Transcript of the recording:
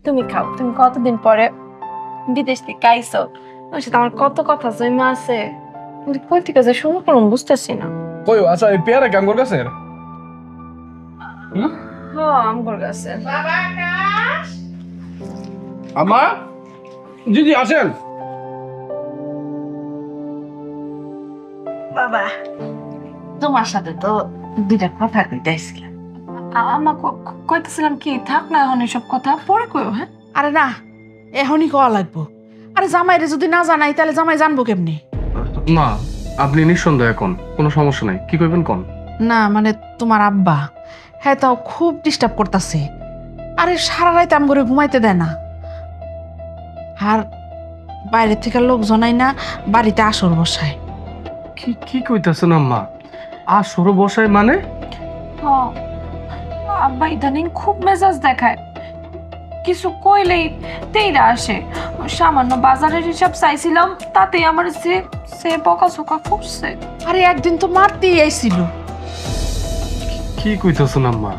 তুমি খাও। তুমি কতদিন পরে বিদেশ থেকে আইসো, ওর সাথে আমার কত কথা জমা আছে, কিন্তু কই থেকে যে শুরু করুন বুঝতেছি না। কই আচ্ছা এই পেয়ারা কাম কর গেছে হ্যাঁ আমগর কাছে। আমা জি জি আসেন। বাবা, তোমার সাথে তো দুইটা কথা কইতে আসছিলাম। আমা কইতেছিলাম কি, থাক না এখন এসব কথা, পরে কইও। হ্যাঁ আরে না, এখনই কওয়া লাগবো। আরে জামাইরে যদি না জানাই তাহলে জামাই জানবো কেমনি? মা, আপনি নিঃসন্দেহ এখন কোনো সমস্যা নাই, কি করবেন কোন? না মানে তোমার আব্বা, হ্যাঁ তাও খুব ডিস্টার্ব করতেছে। আরে সারা রাত আম করে ঘুমাইতে দেয় না। আর বাইরে থেকে লোক জনাই না, বাড়িতে আসর বসায়। কি কি কইতাছেন আম্মা? আসর বসায় মানে? হ্যাঁ, আব্বা ইদানিং খুব মেজাজ দেখায়, কিছু কইলেই তেইরা আসে। সামান্য বাজারের হিসাব চাইছিলাম, তাতেই আমার সে সে বকাঝকা করছে। আরে একদিন তো মারতেই আইছিল। কি কইতাছেন আম্মা?